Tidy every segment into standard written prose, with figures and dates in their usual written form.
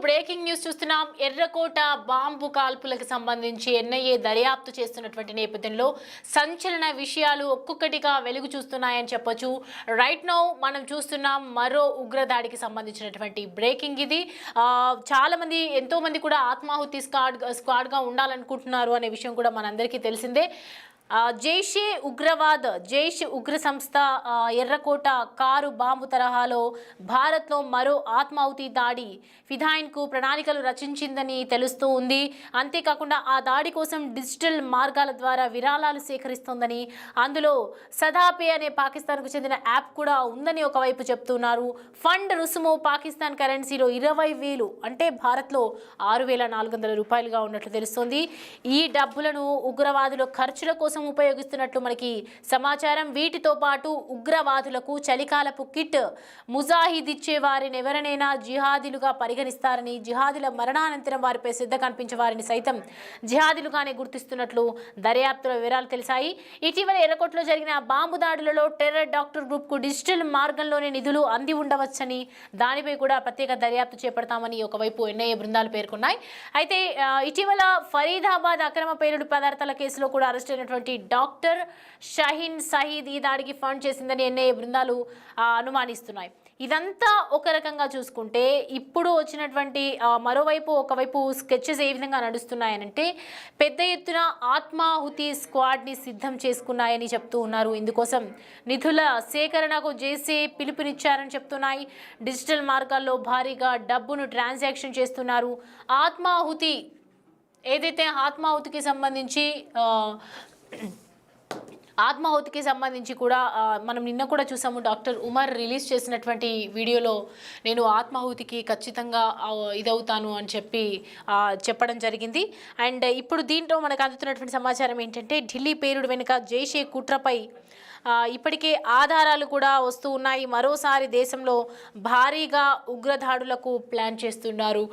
Breaking news చూస్తున్నాం. ఎర్రకోట bomb కాల్పులకు సంబంధించి ఎన్ఐఏ దర్యాప్తు చేస్తున్నటువంటి నేపథ్యంలో సంచలన విషయాలు ఒక్కొక్కటిగా వెలుగు చూస్తున్నాయని చెప్పొచ్చు. రైట్ నౌ మనం చూస్తున్నాం మరో ఉగ్రదాడికి సంబంధించినటువంటి బ్రేకింగ్ ఇది. చాలా మంది ఎంతో మంది కూడా ఆత్మాహుతి స్క్వాడ్గా ఉండాలనుకుంటున్నారు అనే విషయం కూడా మనందరికీ తెలిసిందే. జైష్ ఉగ్ర సంస్థ ఎర్రకోట కారు బాంబు తరహాలో భారత్లో మరో ఆత్మాహుతి దాడి ఫిదాయిన్కు ప్రణాళికలు రచించిందని తెలుస్తూ ఉంది. అంతేకాకుండా ఆ దాడి కోసం డిజిటల్ మార్గాల ద్వారా విరాళాలు సేకరిస్తోందని, అందులో సదాపే అనే పాకిస్తాన్కు చెందిన యాప్ కూడా ఉందని ఒకవైపు చెప్తున్నారు. ఫండ్ రుసుము పాకిస్తాన్ కరెన్సీలో 20,000 అంటే భారత్లో 6,400 రూపాయలుగా ఉన్నట్లు తెలుస్తోంది. ఈ డబ్బులను ఉగ్రవాదుల ఖర్చుల కోసం ఉపయోగిస్తున్నట్లు మనకి సమాచారం. వీటితో పాటు ఉగ్రవాదులకు చలికాలపు కిట్ ముజాహిద్ ఇచ్చే వారిని ఎవరినైనా జిహాదీలుగా పరిగణిస్తారని, జిహాదీల మరణానంతరం వారిపై శ్రద్ధ కనిపించే వారిని సైతం జిహాదీలుగానే గుర్తిస్తున్నట్లు దర్యాప్తులో వివరాలు తెలిసాయి. ఇటీవల ఎర్రకోటలో జరిగిన బాంబు దాడులలో టెర్రర్ డాక్టర్ గ్రూప్కు డిజిటల్ మార్గంలోనే నిధులు అంది ఉండవచ్చని, దానిపై కూడా ప్రత్యేక దర్యాప్తు చేపడతామని ఒకవైపు ఎన్ఐఏ బృందాలు పేర్కొన్నాయి. అయితే ఇటీవల ఫరీదాబాద్ అక్రమ పేలుడు పదార్థాల కేసులో కూడా అరెస్ట్ అయినటువంటి డాక్టర్ షహీన్ సయీద్ ఈ దాడికి ఫండ్ చేసిందని ఎన్ఐఏ బృందాలు అనుమానిస్తున్నాయి. ఇదంతా ఒక రకంగా చూసుకుంటే ఇప్పుడు వచ్చినటువంటి మరోవైపు ఒకవైపు స్కెచెస్ ఏ విధంగా నడుస్తున్నాయనంటే పెద్ద ఎత్తున ఆత్మాహుతి స్క్వాడ్ని సిద్ధం చేసుకున్నాయని చెప్తూ ఉన్నారు. ఇందుకోసం నిధుల సేకరణకు జేసీ పిలుపునిచ్చారని చెప్తున్నాయి. డిజిటల్ మార్గాల్లో భారీగా డబ్బును ట్రాన్సాక్షన్ చేస్తున్నారు. ఆత్మాహుతికి సంబంధించి కూడా మనం నిన్న కూడా చూసాము. డాక్టర్ ఉమర్ రిలీజ్ చేసినటువంటి వీడియోలో నేను ఆత్మాహుతికి ఖచ్చితంగా ఇదవుతాను అని చెప్పడం జరిగింది. అండ్ ఇప్పుడు దీంట్లో మనకు అందుతున్నటువంటి సమాచారం ఏంటంటే ఢిల్లీ పేలుడు వెనుక జైషే కుట్రపై ఇప్పటికే ఆధారాలు కూడా వస్తూ ఉన్నాయి. మరోసారి దేశంలో భారీగా ఉగ్రదాడులకు ప్లాన్ చేస్తున్నారు.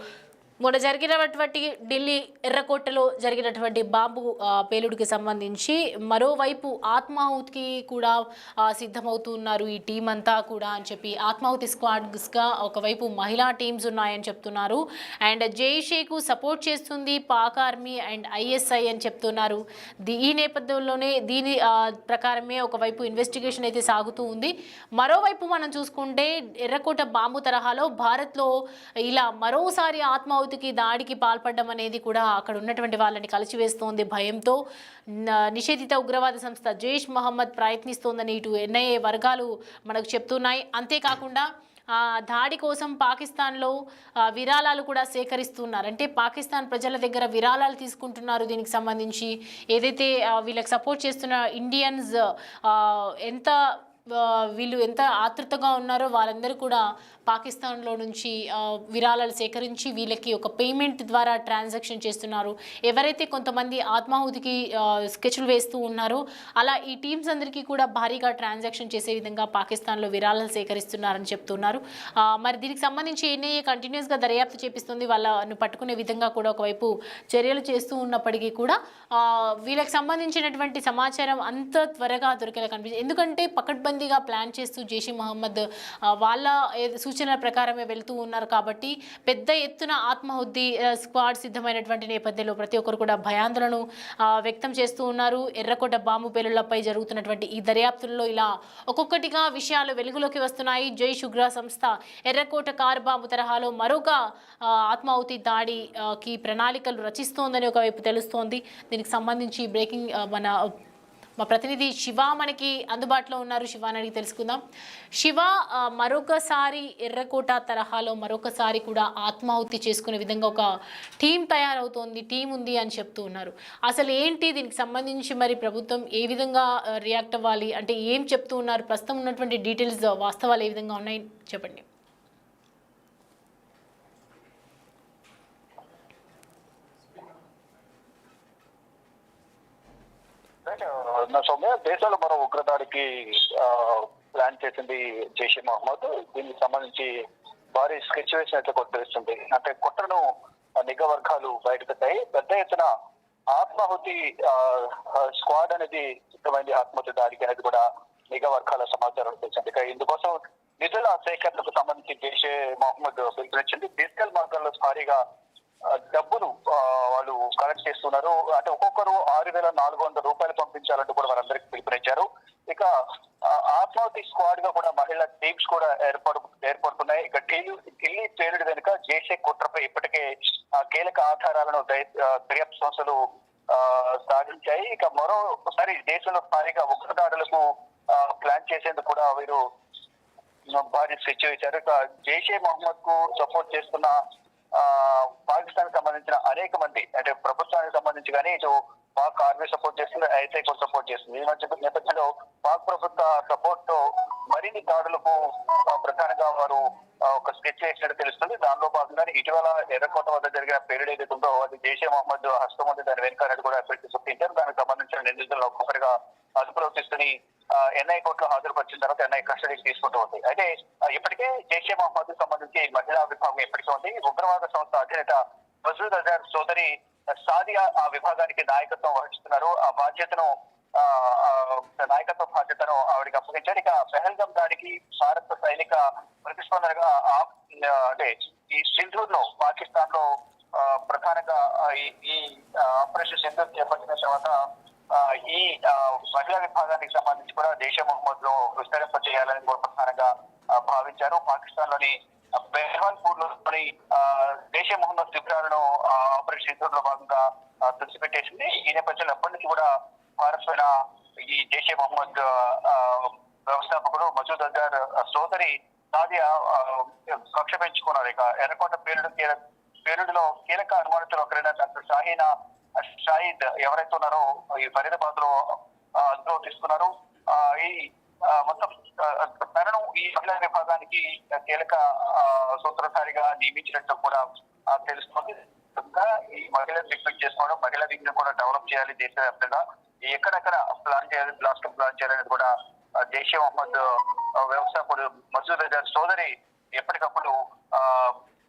మొన్న జరిగినటువంటి ఢిల్లీ ఎర్రకోటలో జరిగినటువంటి బాంబు పేలుడికి సంబంధించి మరోవైపు ఆత్మాహుతికి కూడా సిద్ధమవుతున్నారు ఈ టీం అంతా కూడా అని చెప్పి ఆత్మాహుతి స్క్వాడ్స్గా ఒకవైపు మహిళా టీమ్స్ ఉన్నాయని చెప్తున్నారు. అండ్ జైషేకు సపోర్ట్ చేస్తుంది పాక్ ఆర్మీ అండ్ ఐఎస్ఐ అని చెప్తున్నారు. ఈ నేపథ్యంలోనే దీని ప్రకారమే ఒకవైపు ఇన్వెస్టిగేషన్ అయితే సాగుతూ ఉంది. మరోవైపు మనం చూసుకుంటే ఎర్రకోట బాంబు తరహాలో భారత్లో ఇలా మరోసారి ఆత్మాహుతికి దాడికి పాల్పడడం అనేది కూడా అక్కడ ఉన్నటువంటి వాళ్ళని కలిసివేస్తోంది. భయంతో నిషేధిత ఉగ్రవాద సంస్థ జైష్ మహమ్మద్ ప్రయత్నిస్తోందని ఇటు ఎన్ఐఏ వర్గాలు మనకు చెప్తున్నాయి. అంతేకాకుండా దాడి కోసం పాకిస్తాన్లో విరాళాలు కూడా సేకరిస్తున్నారు. అంటే పాకిస్తాన్ ప్రజల దగ్గర విరాళాలు తీసుకుంటున్నారు. దీనికి సంబంధించి ఏదైతే వీళ్ళకి సపోర్ట్ చేస్తున్న ఇండియన్స్ వీళ్ళు ఎంత ఆతృతగా ఉన్నారో వాళ్ళందరూ కూడా పాకిస్తాన్లో నుంచి విరాళాలు సేకరించి వీళ్ళకి ఒక పేమెంట్ ద్వారా ట్రాన్సాక్షన్ చేస్తున్నారు. ఎవరైతే కొంతమంది ఆత్మాహుతికి స్కెచ్లు వేస్తూ ఉన్నారో అలా ఈ టీమ్స్ అందరికీ కూడా భారీగా ట్రాన్సాక్షన్ చేసే విధంగా పాకిస్తాన్లో విరాళాలు సేకరిస్తున్నారని చెప్తున్నారు. మరి దీనికి సంబంధించి ఎన్ఐఏ కంటిన్యూస్గా దర్యాప్తు చేపిస్తుంది. వాళ్ళను పట్టుకునే విధంగా కూడా ఒకవైపు చర్యలు చేస్తూ ఉన్నప్పటికీ కూడా వీళ్ళకి సంబంధించినటువంటి సమాచారం అంత త్వరగా దొరికేలా కనిపిస్తుంది. ఎందుకంటే పకడ్బందీగా ప్లాన్ చేస్తూ జైష్ మహమ్మద్ వాళ్ళ సూచనల ప్రకారమే వెళ్తూ ఉన్నారు కాబట్టి పెద్ద ఎత్తున ఆత్మాహుతి స్క్వాడ్ సిద్ధమైనటువంటి నేపథ్యంలో ప్రతి ఒక్కరు కూడా భయాందోళనను వ్యక్తం చేస్తూ ఉన్నారు. ఎర్రకోట బాంబు పేలుళ్లపై జరుగుతున్నటువంటి ఈ దర్యాప్తుల్లో ఇలా ఒక్కొక్కటిగా విషయాలు వెలుగులోకి వస్తున్నాయి. జైష్ ఉగ్ర సంస్థ ఎర్రకోట కారు బాంబు తరహాలో మరొక ఆత్మాహుతి దాడికి ప్రణాళికలు రచిస్తోందని ఒకవైపు తెలుస్తోంది. దీనికి సంబంధించి బ్రేకింగ్ మా ప్రతినిధి శివ మనకి అందుబాటులో ఉన్నారు. శివాని అడిగి తెలుసుకుందాం. శివ, మరొకసారి ఎర్రకోట తరహాలో మరొకసారి కూడా ఆత్మాహుతి చేసుకునే విధంగా ఒక టీం తయారవుతోంది, టీం ఉంది అని చెప్తూ ఉన్నారు. అసలు ఏంటి దీనికి సంబంధించి మరి ప్రభుత్వం ఏ విధంగా రియాక్ట్ అవ్వాలి, అంటే ఏం చెప్తూ ఉన్నారు, ప్రస్తుతం ఉన్నటువంటి డీటెయిల్స్ వాస్తవాలు ఏ విధంగా ఉన్నాయి చెప్పండి. సౌమ్య, దేశంలో మరో ఉగ్రదాడికి ప్లాన్ చేసింది జైషే మహమ్మద్. దీనికి సంబంధించి భారీ స్కెచ్ వేసినట్లు కూడా తెలుస్తుంది. అంటే కుట్రను నిఘా వర్గాలు బయటపెట్టాయి. పెద్ద ఎత్తున ఆత్మాహుతి స్క్వాడ్ అనేది సిద్ధమైంది ఆత్మహత్య దాడికి అనేది కూడా నిఘా వర్గాల సమాచారం తెలిసింది. ఇందుకోసం నిధుల సేకరణకు సంబంధించి జైషే మహమ్మద్ పిలుపునిచ్చింది. డిజిటల్ మార్గాల్లో భారీగా డబ్బులు వాళ్ళు కలెక్ట్ చేస్తున్నారు. అంటే ఒక్కొక్కరు 6,400 పంపించాలంటూ కూడా వారందరికీ పిలుపునిచ్చారు. ఇక ఆత్మాహుతి స్క్వాడ్ గా కూడా మహిళా టీమ్స్ కూడా ఏర్పడుతున్నాయి. ఇక ఢిల్లీ పేలుడు వెనుక జైషే కుట్రపై ఇప్పటికే కీలక ఆధారాలను దర్యాప్తు సంస్థలు సాధించాయి. ఇక మరోసారి దేశంలో భారీగా ఉగ్రదాడులకు ప్లాన్ చేసేందుకు కూడా వీరు భారీ స్కెచ్ వేశారు. ఇక జైషే మహమ్మద్ కు సపోర్ట్ చేస్తున్న పాకిస్తాన్ కి సంబంధించిన అనేక మంది, అంటే ప్రభుత్వానికి సంబంధించి కానీ ఇటు పాక్ ఆర్మీ సపోర్ట్ చేస్తుంది, ఐఎస్ఐ కూడా సపోర్ట్ చేస్తుంది. ఈ మధ్య నేపథ్యంలో పాక్ ప్రభుత్వ సపోర్ట్ తో మరిన్ని దాడులకు ప్రధానంగా వారు ఒక స్కెచ్ వేసినట్టు తెలుస్తుంది. దానిలో భాగంగానే ఇటీవల ఎర్రకోట వద్ద జరిగిన పేలుడు ఏదైతుందో అది జైషే మహమ్మద్ హస్తం ఉంది, దాని వెనుక కూడా గుర్తించారు. దానికి సంబంధించిన నిందితులను ఒక్కొక్కరిగా అదుపులో తీసుకుని ఎన్ఐ కోర్టులో హాజరుపరిచిన తర్వాత ఎన్ఐ కస్టడీకి తీసుకుంటూ ఉంది. అయితే ఇప్పటికే జైషే మహమ్మద్ కు సంబంధించి మహిళా విభాగం ఎప్పటికీ ఉంది. ఉగ్రవాద సంస్థ అధినేత మసూద్ అజర్ సోదరి సాదియా ఆ విభాగానికి నాయకత్వం వహిస్తున్నారు. ఆ బాధ్యతను నాయకత్వ బాధ్యతను ఆవిడికి అప్పగించారు. ఇక పెహల్గాం దాడికి భారత సైనిక ప్రతిస్పందనగా అంటే ఈ సింధూర్ లో పాకిస్తాన్ లో ప్రధానంగా ఈ ఆపరేషన్ సింధూర్ చేపట్టిన తర్వాత ఈ మహిళా విభాగానికి సంబంధించి కూడా జైషే మహమ్మద్ లో విస్తరింప చేయాలని కూడా ప్రధానంగా భావించారు. పాకిస్తాన్ లోని బెహ్వాన్పూర్ లోని జైషే మహమ్మద్ శిబిరాలను ఆపరేషన్ సింధూర్ లో భాగంగా తుడిచిపెట్టేసింది. ఈ నేపథ్యంలో ఎప్పటి నుంచి కూడా భారత్ పైన ఈ జైషే మహమ్మద్ వ్యవస్థాపకుడు మసూద్ అజర్ సోదరి సాదియా కక్ష పెంచుకున్నారు. ఇక ఎర్రకోట పేలుడులో కీలక అనుమానితులు ఒకరైన డాక్టర్ షాహిద్ ఎవరైతే ఉన్నారో ఈ ఫరీదాబాద్ లో అదుపులో తీసుకున్నారు. ఈ మొత్తం తనను ఈ మహిళా విభాగానికి కీలక సూత్రధారిగా నియమించినట్టు కూడా తెలుస్తుంది. ఈ మహిళను రిక్రూట్ చేసుకోవడం, మహిళా వింగ్ కూడా డెవలప్ చేయాలి దేశవ్యాప్తంగా, ఎక్కడెక్కడ ప్లాన్ చేయాలి, బ్లాస్ట్ ప్లాన్ చేయాలనేది కూడా జైషే మహమ్మద్ వ్యవస్థాపకుడు మసూద్ అజర్ సోదరి ఎప్పటికప్పుడు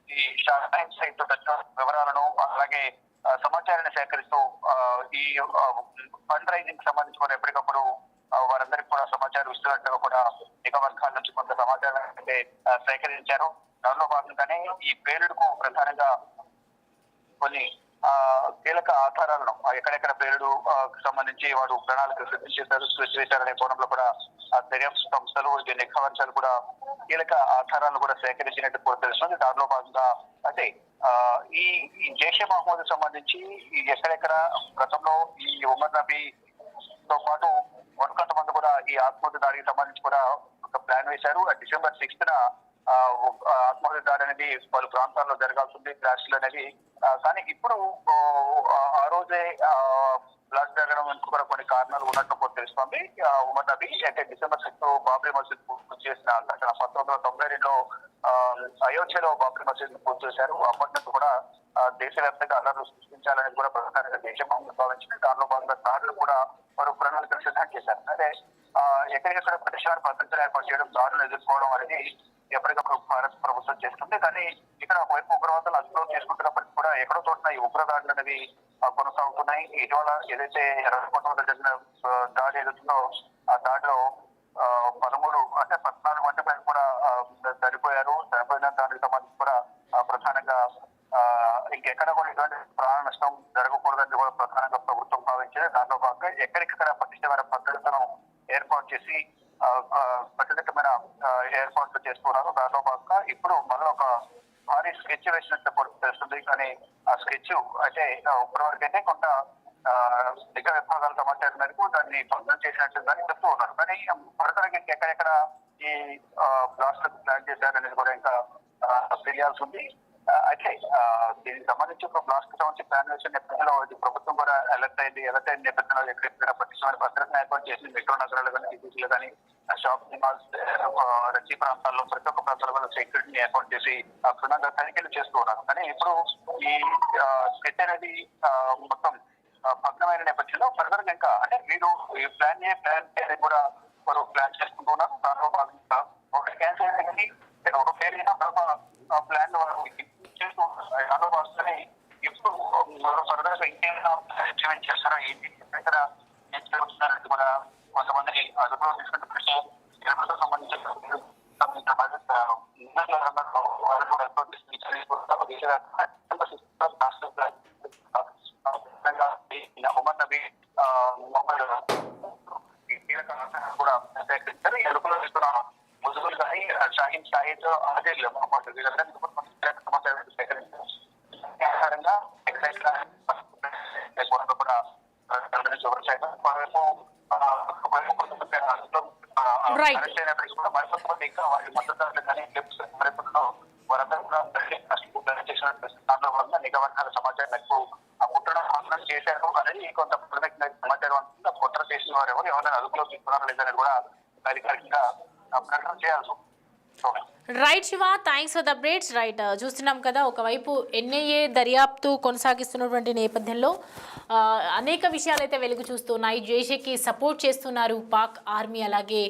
ఈ షాహిద్ సైట్ వివరాలను అలాగే సమాచారాన్ని సేకరిస్తూ ఈ ఫండ్ రైజింగ్ సంబంధించి కూడా ఎప్పటికప్పుడు వారందరికీ కూడా సమాచారం ఇస్తున్నట్టుగా కూడా నిఘా వర్గాల నుంచి కొంత సమాచారం అయితే సేకరించారు. దానిలో భాగంగానే ఈ పేలుడుకు ప్రధానంగా కొన్ని కీలక ఆధారాలను ఎక్కడెక్కడ పేలుడు సంబంధించి వారు ప్రణాళిక సృష్టించేశారనే కోణంలో కూడా దర్యాప్తు సంస్థలు నిఘా వర్గాలు కూడా కీలక ఆధారాలను కూడా సేకరించినట్టు కూడా తెలుస్తుంది. దానిలో భాగంగా అంటే ఈ జైషే మహమ్మద్ సంబంధించి ఎక్కడెక్కడ గతంలో ఈ ఉమర్ నబీ తో పాటు మరికొంతమంది కూడా ఈ ఆత్మహత్య దాడికి సంబంధించి కూడా ఒక ప్లాన్ వేశారు. December 6th ఆత్మహత్య దాడి అనేది పలు ప్రాంతాల్లో జరగాల్సింది, బ్లాస్టులు అనేవి. కానీ ఇప్పుడు ఆ రోజే బ్లాస్ట్ జరగడం వెనుక కూడా కొన్ని కారణాలు ఉన్నట్టు కూడా తెలుస్తోంది. ఉమర్ నబీ అంటే December 6th బాబ్రీ మసీద్ పూర్తి చేసిన ఘటన 1992లో అయోధ్యలో బాబ్రీ మసీద్ పూర్తి చేశారు. అప్పటి నుంచి కూడా దేశవ్యాప్తంగా అల్లర్లు సృష్టించాలని కూడా ప్రధానంగా దేశం భావించింది. దానిలో భాగంగా దాడులు కూడా వారు ప్రణాళికలు సిద్ధం చేశారు. అదే ఎక్కడికెక్కడ ప్రతిష్టాన్ని భద్రతను ఏర్పాటు చేయడం, దాడులు ఎదుర్కోవడం అనేది ఎప్పటికప్పుడు భారత ప్రభుత్వం చేస్తుంది. కానీ ఇక్కడ వైపు ఉగ్రవాదులు అదుపులో చేసుకుంటున్నప్పటికీ కూడా ఎక్కడో చోట్ల ఈ ఉగ్రదాడులు అనేవి కొనసాగుతున్నాయి. ఇటీవల ఏదైతే ఎర్రకోట వద్ద జరిగిన దాడి ఏదైతుందో ఆ దాడిలో 14 మంది పైన కూడా చనిపోయిన దానికి సంబంధించి కూడా ప్రధానంగా ఇంకెక్కడ కూడా ఇటువంటి ప్రాణ నష్టం జరగకూడదని కూడా ప్రధానంగా ప్రభుత్వం భావించింది. దాంట్లో భాగంగా ఎక్కడికక్కడ పటిష్టమైన భద్రతను ఏర్పాటు చేసి కట్టుదిట్టమైన ఏర్పాట్లు చేస్తున్నారు. దాంట్లో భాగంగా ఇప్పుడు మళ్ళీ ఒక భారీ స్కెచ్ వేసినట్టు తెలుస్తుంది. కానీ ఆ స్కెచ్ అంటే ఇప్పటివరకైతే కొంత నిఘా విభాగాల సమాచారం మేరకు దాన్ని భగ్నం చేసినట్టు దాన్ని చెప్తూ ఉన్నారు. కానీ ఫర్దర్గా ఎక్కడెక్కడ ఈ బ్లాస్ట్ ప్లాన్ చేశారనేది కూడా ఇంకా తెలియాల్సి ఉంది. అయితే దీనికి సంబంధించి ఒక బ్లాస్ట్ కి సంబంధించి ప్లాన్ వేసిన నేపథ్యంలో ప్రభుత్వం కూడా అలర్ట్ అయిన నేపథ్యంలో ఎక్కడెక్కడ పటిష్టమైన భద్రతను ఏర్పాటు చేసి మెట్రో నగరాలు కానీ, సిటీస్లో కానీ, షాపింగ్ మాల్స్, రద్దీ ప్రాంతాల్లో ప్రతి ఒక్క ప్రాంతాల్లో సెక్యూరిటీని ఏర్పాటు చేసి క్షుణ్ణంగా తనిఖీలు చేస్తూ ఉన్నారు. కానీ ఇప్పుడు ఈ స్కెచ్ అనేది మొత్తం భగ్నమైన నేపథ్యంలో ఫర్దర్ ఇంకా అంటే మీరు ఈ ప్లాన్ అనేది కూడా వారు ప్లాన్ చేసుకుంటూ ఉన్నారు. దాంట్లో భాగంగా ఒక క్యాన్సర్ అయితే కానీ ఒక ఫెయిల్ అయినా ప్లాన్ చేస్తూ దాంట్లో భాగంగానే ఇప్పుడు ఫర్దర్ ఇంకేమైనా ఇంప్లిమెంట్ చేస్తారో ఏంటి ఎక్కడ ఏం జరుగుతున్నారంటే కూడా కొంతమందిని అదుపులో తీసుకుంటే సంబంధించిన ఉమర్ నబీ కీలక కూడా సేకరించారు. ఈ అదుపులో తీసుకున్న ముజుగులు కానీ షాహీన్ షాహిద్ ఆదిల్ మహమ్మద్ వీళ్ళందరినీ సమాచారం సేకరించారు. ఆధారంగా కూడా అరెస్ట్ అయినప్పటికీ కూడా మరికొంతమంది ఇంకా వారి మద్దతుదారులు కానీ మరికొంతలో వారందరూ కూడా చేసినట్టు దాంట్లో వల్ల నిఘా వర్గాల సమాచారం ఎక్కువ ఆ కుట్రను ఆందోళన చేశారు అనేది కొంత ప్రాథమిక సమాచారం అంటుంది. ఆ కుట్ర చేసిన వారు ఎవరైనా అదుపులో తీసుకున్నారో లేదని కూడా అధికారికంగా ప్రకటన చేయాల్సి ఉంది. Right Shiva, thanks for the updates. Right, చూస్తున్నాం కదా, ఒకవైపు ఎన్ఐఏ దర్యాప్తు కొనసాగిస్తున్నటువంటి నేపథ్యంలో అనేక విషయాలు అయితే వెలుగు చూస్తున్నాయి. జైషేకి సపోర్ట్ చేస్తున్నారు పాక్ ఆర్మీ, అలాగే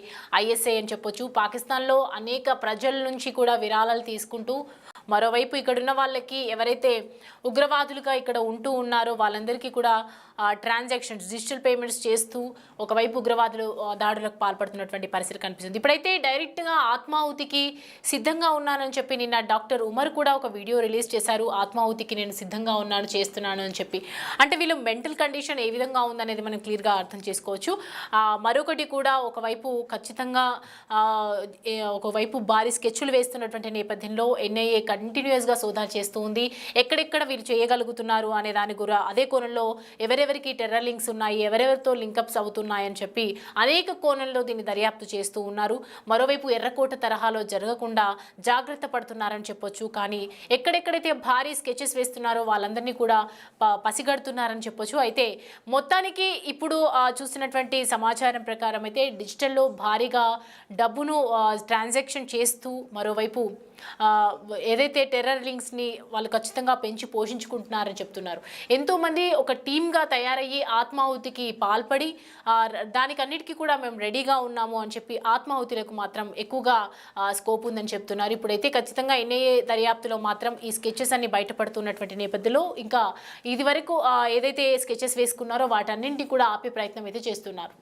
ఐఎస్ఐ అని చెప్పొచ్చు. పాకిస్తాన్లో అనేక ప్రజల నుంచి కూడా విరాళాలు తీసుకుంటూ, మరోవైపు ఇక్కడున్న వాళ్ళకి ఎవరైతే ఉగ్రవాదులుగా ఇక్కడ ఉంటూ ఉన్నారో వాళ్ళందరికీ కూడా ట్రాన్సాక్షన్స్, డిజిటల్ పేమెంట్స్ చేస్తూ ఒకవైపు ఉగ్రవాదులు దాడులకు పాల్పడుతున్నటువంటి పరిస్థితి కనిపిస్తుంది. ఇప్పుడైతే డైరెక్ట్గా ఆత్మాహుతికి సిద్ధంగా ఉన్నానని చెప్పి నిన్న డాక్టర్ ఉమర్ కూడా ఒక వీడియో రిలీజ్ చేశారు. ఆత్మాహుతికి నేను సిద్ధంగా ఉన్నాను, చేస్తున్నాను అని చెప్పి. అంటే వీళ్ళు మెంటల్ కండిషన్ ఏ విధంగా ఉందనేది మనం క్లియర్గా అర్థం చేసుకోవచ్చు. మరొకటి కూడా, ఒకవైపు ఖచ్చితంగా ఒకవైపు భారీ స్కెచ్లు వేస్తున్నటువంటి నేపథ్యంలో ఎన్ఐఏ కంటిన్యూస్గా సోదాలు చేస్తూ ఉంది. ఎక్కడెక్కడ వీళ్ళు చేయగలుగుతున్నారు అనే దాని కూడా, అదే కోణంలో ఎవరెవరికి టెర్రర్ లింక్స్ ఉన్నాయి, ఎవరెవరితో లింకప్స్ అవుతున్నాయని చెప్పి అనేక కోణంలో దీన్ని దర్యాప్తు చేస్తూ ఉన్నారు. మరోవైపు ఎర్రకోట తరహాలో జరగకుండా జాగ్రత్త పడుతున్నారని చెప్పొచ్చు. కానీ ఎక్కడెక్కడైతే భారీ స్కెచెస్ వేస్తున్నారో వాళ్ళందరినీ కూడా పసిగడుతున్నారని చెప్పొచ్చు. అయితే మొత్తానికి ఇప్పుడు చూసినటువంటి సమాచారం ప్రకారం అయితే డిజిటల్లో భారీగా డబ్బును ట్రాన్సాక్షన్ చేస్తూ, మరోవైపు ఏదైతే టెర్రర్ లింక్స్ని వాళ్ళు ఖచ్చితంగా పెంచి పోషించుకుంటున్నారని చెప్తున్నారు. ఎంతోమంది ఒక టీమ్గా తయారయ్యి ఆత్మాహుతికి పాల్పడి దానికన్నిటికీ కూడా మేము రెడీగా ఉన్నాము అని చెప్పి ఆత్మాహుతులకు మాత్రం ఎక్కువగా స్కోప్ ఉందని చెప్తున్నారు. ఇప్పుడైతే ఖచ్చితంగా ఎన్ఐఏ దర్యాప్తులో మాత్రం ఈ స్కెచెస్ అన్ని బయటపడుతున్నటువంటి నేపథ్యంలో ఇంకా ఇది వరకు ఏదైతే స్కెచెస్ వేసుకున్నారో వాటన్నింటినీ కూడా ఆపే ప్రయత్నం అయితే చేస్తున్నారు.